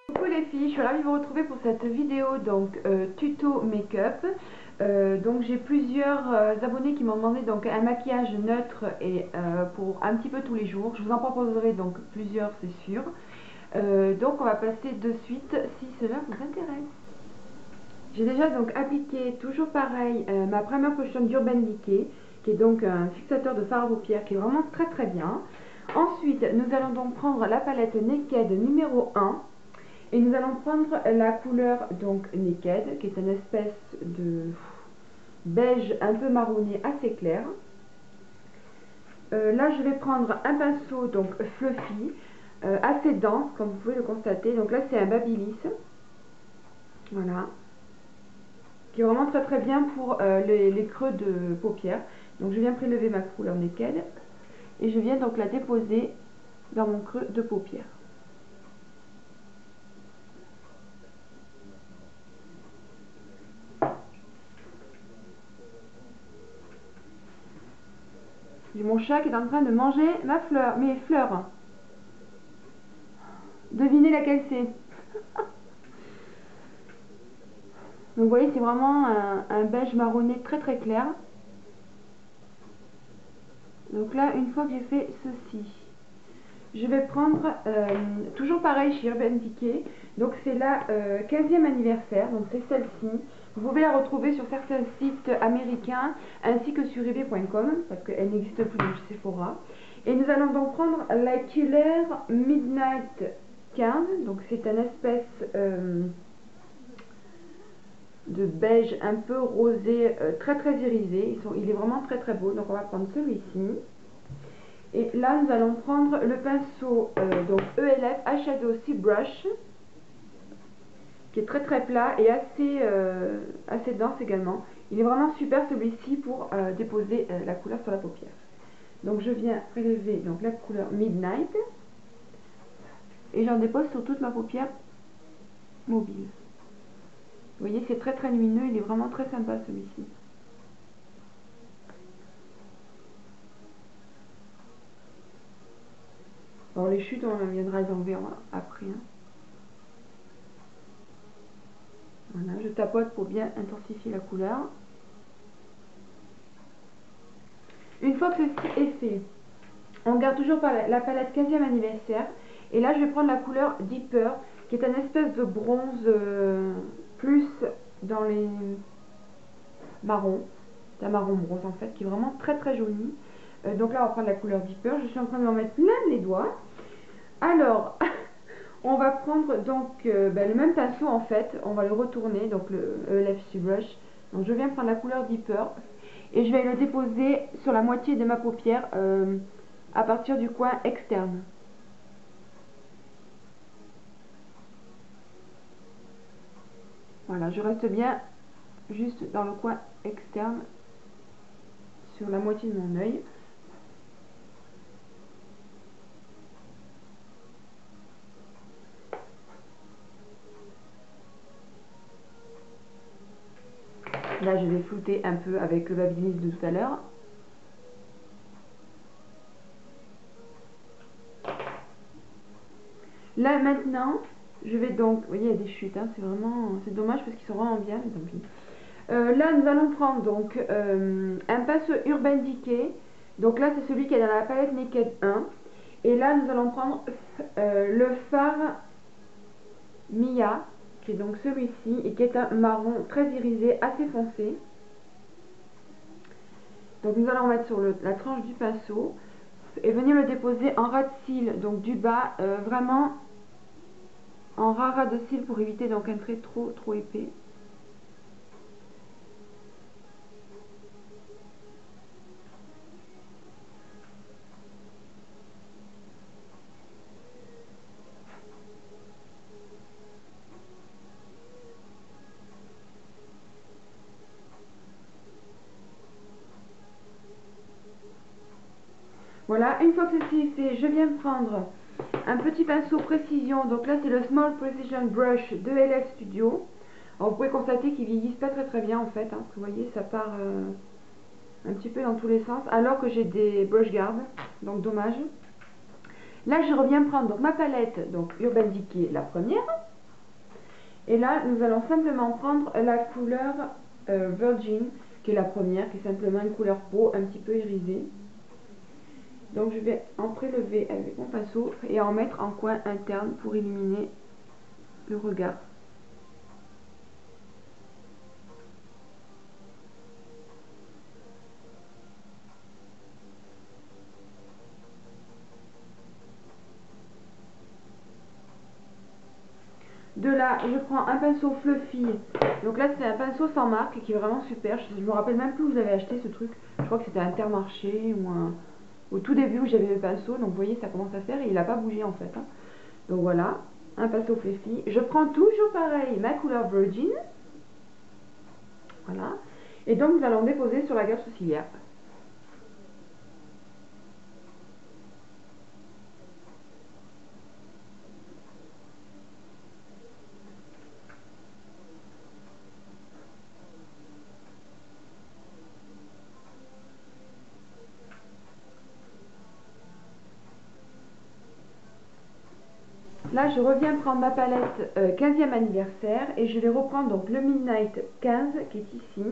Coucou les filles, je suis ravie de vous retrouver pour cette vidéo donc tuto make-up. Donc j'ai plusieurs abonnés qui m'ont demandé donc un maquillage neutre et pour un petit peu tous les jours. Je vous en proposerai donc plusieurs, c'est sûr. Donc on va passer de suite si cela vous intéresse. J'ai déjà donc appliqué toujours pareil ma première potion d'Urban Decay, qui est donc un fixateur de fard à paupières qui est vraiment très bien. Ensuite nous allons donc prendre la palette Naked numéro 1. Et nous allons prendre la couleur donc Naked, qui est une espèce de beige un peu marronné assez clair. Là je vais prendre un pinceau donc fluffy, assez dense comme vous pouvez le constater. Donc là c'est un Babyliss, voilà, qui est vraiment très bien pour les creux de paupières. Donc je viens prélever ma couleur Naked et je viens donc la déposer dans mon creux de paupières. J'ai mon chat qui est en train de manger mes fleurs. Devinez laquelle c'est. Donc vous voyez, c'est vraiment un beige marronné très clair. Donc là, une fois que j'ai fait ceci, je vais prendre, toujours pareil chez Urban Decay, donc c'est la 15e anniversaire, donc c'est celle-ci. Vous pouvez la retrouver sur certains sites américains ainsi que sur ebay.com parce qu'elle n'existe plus dans Sephora. Et nous allons donc prendre la couleur Midnight 15, donc c'est une espèce de beige un peu rosé, très irisé. Il est vraiment très beau, donc on va prendre celui-ci. Et là nous allons prendre le pinceau donc ELF Eyeshadow Sea Brush, qui est très plat et assez dense également. Il est vraiment super celui-ci pour déposer la couleur sur la paupière. Donc je viens prélever donc la couleur Midnight et j'en dépose sur toute ma paupière mobile. Vous voyez, c'est très lumineux, il est vraiment très sympa celui-ci. Alors les chutes, on viendra les enlever après. Hein. Voilà, je tapote pour bien intensifier la couleur. Une fois que ceci est fait, on garde toujours la palette 15e anniversaire. Et là, je vais prendre la couleur Deeper, qui est un espèce de bronze plus dans les marrons. C'est un marron bronze en fait, qui est vraiment très joli. Donc là, on va prendre la couleur Deeper. Je suis en train de m'en mettre plein les doigts. Alors, on va prendre donc le même pinceau en fait. On va le retourner, donc le ELF Brush. Donc je viens prendre la couleur Deeper. Et je vais le déposer sur la moitié de ma paupière à partir du coin externe. Voilà, je reste bien juste dans le coin externe sur la moitié de mon œil. Là, je vais flouter un peu avec le Babyliss de tout à l'heure. Là, maintenant, je vais donc... Vous voyez, il y a des chutes, hein, c'est dommage parce qu'ils sont vraiment bien, mais tant pis. Là, nous allons prendre donc un pinceau Urban Decay. Donc là, c'est celui qui est dans la palette Naked 1. Et là, nous allons prendre le fard Mia, qui est donc celui-ci, et qui est un marron très irisé, assez foncé. Donc nous allons mettre sur la tranche du pinceau et venir le déposer en ras de cils, donc du bas, vraiment en ras de cils pour éviter donc un trait trop épais. Voilà, une fois que ceci est fait, je viens prendre un petit pinceau précision. Donc là, c'est le Small Precision Brush de LF Studio. Alors, vous pouvez constater qu'ils vieillissent pas très bien en fait, hein, parce que vous voyez, ça part un petit peu dans tous les sens, alors que j'ai des brush guards, donc dommage. Là, je reviens prendre donc ma palette, donc Urban Decay, la première. Et là, nous allons simplement prendre la couleur Virgin, qui est la première, qui est simplement une couleur peau un petit peu irisée. Donc je vais en prélever avec mon pinceau et en mettre en coin interne pour illuminer le regard. De là, je prends un pinceau Fluffy. Donc là, c'est un pinceau sans marque qui est vraiment super. Je me rappelle même plus où j'avais acheté ce truc. Je crois que c'était un Intermarché ou au tout début où j'avais le pinceau. Donc vous voyez, ça commence à faire et il n'a pas bougé en fait, hein. Donc voilà, un pinceau Fluffy. Je prends toujours pareil ma couleur Virgin. Voilà. Et donc nous allons déposer sur la gorge sourcilière. Là, je reviens prendre ma palette 15e anniversaire et je vais reprendre donc le Midnight 15 qui est ici,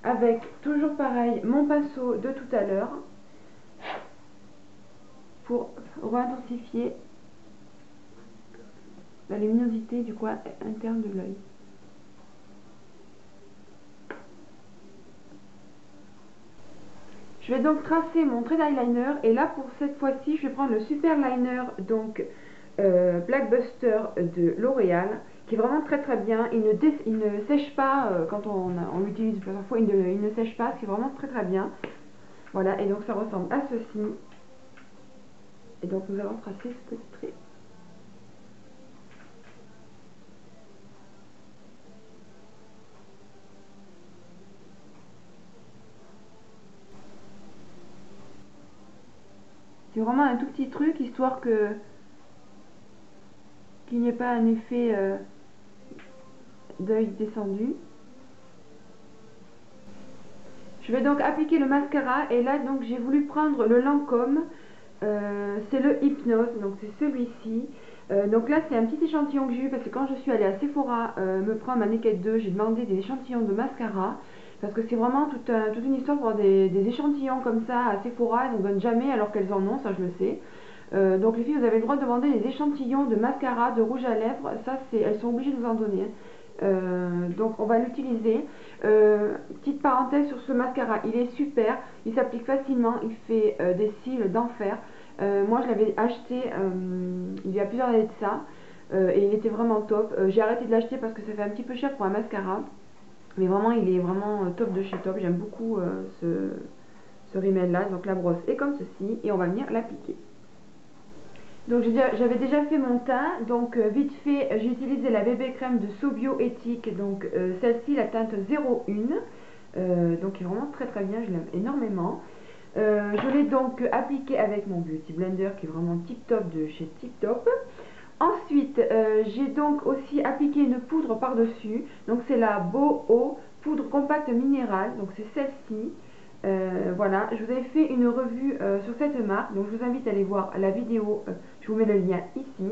avec toujours pareil mon pinceau de tout à l'heure pour intensifier la luminosité du coin interne de l'œil. Je vais donc tracer mon trait d'eyeliner et là pour cette fois-ci je vais prendre le super liner donc Black Buster de L'Oréal qui est vraiment très bien. Il ne sèche pas quand on l'utilise plusieurs fois, il ne sèche pas, c'est vraiment très bien. Voilà, et donc ça ressemble à ceci. Et donc nous allons tracer ce petit trait. C'est vraiment un tout petit truc histoire qu'il n'y ait pas un effet d'œil descendu. Je vais donc appliquer le mascara et là donc j'ai voulu prendre le Lancôme, c'est le Hypnose, donc c'est celui-ci. Donc là c'est un petit échantillon que j'ai eu parce que quand je suis allée à Sephora me prendre ma Naked 2, j'ai demandé des échantillons de mascara parce que c'est vraiment toute une histoire pour avoir des échantillons comme ça à Sephora, elles n'en donnent jamais alors qu'elles en ont, ça je le sais. Donc les filles, vous avez le droit de demander des échantillons de mascara, de rouge à lèvres, ça elles sont obligées de vous en donner. Donc on va l'utiliser. Petite parenthèse sur ce mascara, il est super, il s'applique facilement, il fait des cils d'enfer. Moi je l'avais acheté il y a plusieurs années de ça et il était vraiment top. J'ai arrêté de l'acheter parce que ça fait un petit peu cher pour un mascara, mais vraiment il est vraiment top de chez top. J'aime beaucoup ce rímel là. Donc la brosse est comme ceci et on va venir l'appliquer. Donc j'avais déjà fait mon teint, donc vite fait j'ai utilisé la bébé crème de Sobio Éthique, donc celle-ci la teinte 01, donc qui est vraiment très bien, je l'aime énormément. Je l'ai donc appliqué avec mon Beauty Blender qui est vraiment tip top de chez Tip Top. Ensuite j'ai donc aussi appliqué une poudre par dessus, donc c'est la Boho poudre compacte minérale, donc c'est celle-ci. Voilà, je vous avais fait une revue sur cette marque, donc je vous invite à aller voir la vidéo, je vous mets le lien ici.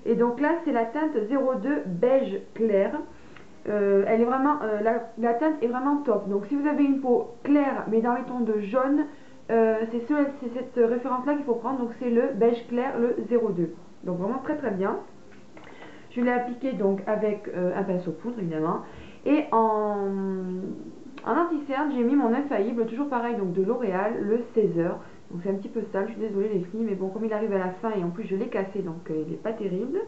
Et donc là c'est la teinte 02 beige clair. Elle est vraiment, la teinte est vraiment top. Donc si vous avez une peau claire mais dans les tons de jaune, c'est cette référence là qu'il faut prendre. Donc c'est le beige clair, le 02. Donc vraiment très bien. Je l'ai appliqué donc avec un pinceau poudre évidemment. Et en anti-cerne, j'ai mis mon infaillible, toujours pareil, donc de L'Oréal, le 16h. Donc c'est un petit peu sale, je suis désolée les filles, mais bon, comme il arrive à la fin et en plus je l'ai cassé, donc il n'est pas terrible.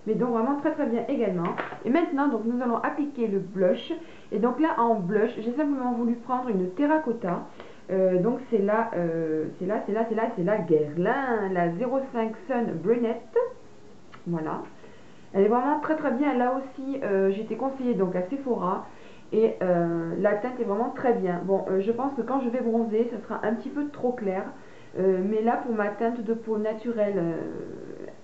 Mais donc vraiment très bien également. Et maintenant, donc nous allons appliquer le blush. Et donc là, en blush, j'ai simplement voulu prendre une terracotta. Donc c'est la Guerlain, la 05 Sun Brunette. Voilà. Elle est vraiment très bien. Là aussi, j'ai été conseillée donc à Sephora. Et la teinte est vraiment très bien. Bon, je pense que quand je vais bronzer, ça sera un petit peu trop clair. Mais là, pour ma teinte de peau naturelle,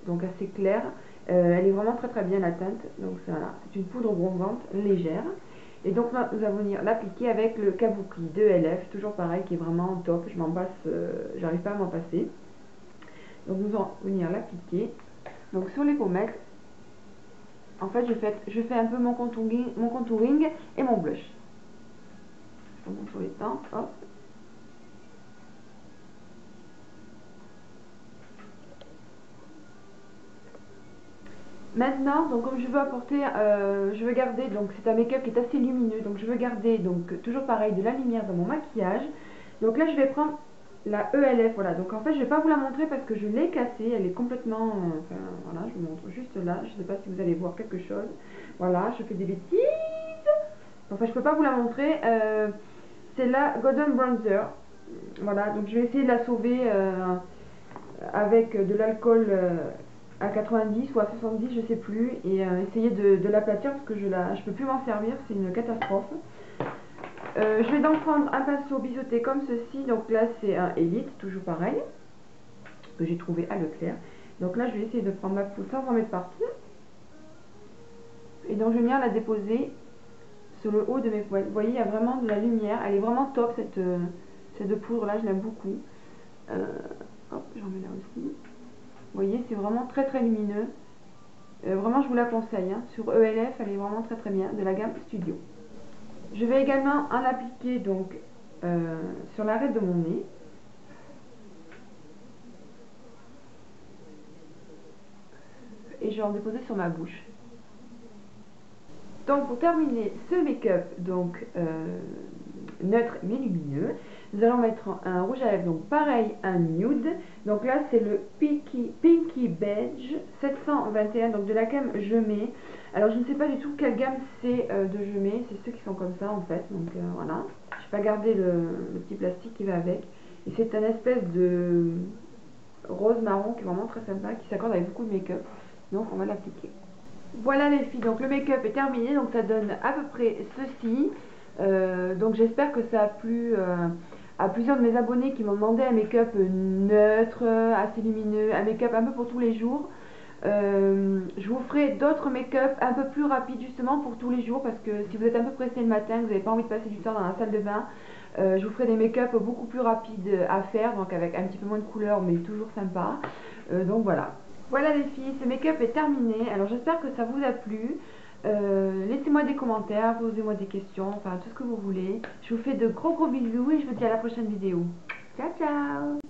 donc assez claire, elle est vraiment très très bien la teinte. Donc c'est une poudre bronzante légère. Et donc là, nous allons venir l'appliquer avec le Kabuki de LF, toujours pareil, qui est vraiment top. Je m'en passe, j'arrive pas à m'en passer. Donc nous allons venir l'appliquer. Donc sur les pommettes, en fait, je fais un peu mon contouring et mon blush. Je monte sur les tempes, hop. Maintenant, donc comme je veux apporter, je veux garder, donc c'est un make-up qui est assez lumineux, donc je veux garder donc toujours pareil de la lumière dans mon maquillage. Donc là, je vais prendre la ELF, voilà. Donc en fait, je vais pas vous la montrer parce que je l'ai cassée, elle est complètement, enfin voilà, je vous montre juste là. Je sais pas si vous allez voir quelque chose. Voilà, je fais des bêtises. Enfin, je peux pas vous la montrer. C'est la Golden Bronzer. Voilà, donc je vais essayer de la sauver avec de l'alcool à 90 ou à 70, je sais plus, et essayer de l'aplatir parce que je peux plus m'en servir, c'est une catastrophe. Je vais donc prendre un pinceau biseauté comme ceci, donc là c'est un Elite, toujours pareil, que j'ai trouvé à Leclerc. Donc là je vais essayer de prendre ma poudre sans en mettre partout, et donc je vais venir la déposer sur le haut de mes poils. Vous voyez, il y a vraiment de la lumière, elle est vraiment top cette poudre là, je l'aime beaucoup. Hop, j'en mets là aussi. Vous voyez, c'est vraiment très très lumineux. Vraiment, je vous la conseille. Hein. Sur ELF, elle est vraiment très très bien, de la gamme Studio. Je vais également en appliquer donc sur l'arête de mon nez. Et je vais en déposer sur ma bouche. Donc pour terminer ce make-up donc neutre mais lumineux, nous allons mettre un rouge à lèvres, donc pareil, un nude. Donc là c'est le Pinky Beige 721, donc de la gamme Je Mets. Alors je ne sais pas du tout quelle gamme c'est de Je Mets, c'est ceux qui sont comme ça en fait. Donc voilà, je n'ai pas gardé le petit plastique qui va avec. Et c'est un espèce de rose marron qui est vraiment très sympa, qui s'accorde avec beaucoup de make-up. Donc on va l'appliquer. Voilà les filles, donc le make-up est terminé, donc ça donne à peu près ceci. Donc j'espère que ça a plu à plusieurs de mes abonnés qui m'ont demandé un make-up neutre, assez lumineux, un make-up un peu pour tous les jours. Je vous ferai d'autres make-up un peu plus rapides justement pour tous les jours, parce que si vous êtes un peu pressé le matin, vous n'avez pas envie de passer du temps dans la salle de bain, je vous ferai des make-up beaucoup plus rapides à faire, donc avec un petit peu moins de couleurs mais toujours sympa. Donc voilà. Voilà les filles, ce make-up est terminé. Alors j'espère que ça vous a plu. Laissez-moi des commentaires, posez-moi des questions, enfin tout ce que vous voulez. Je vous fais de gros bisous et je vous dis à la prochaine vidéo. Ciao ciao!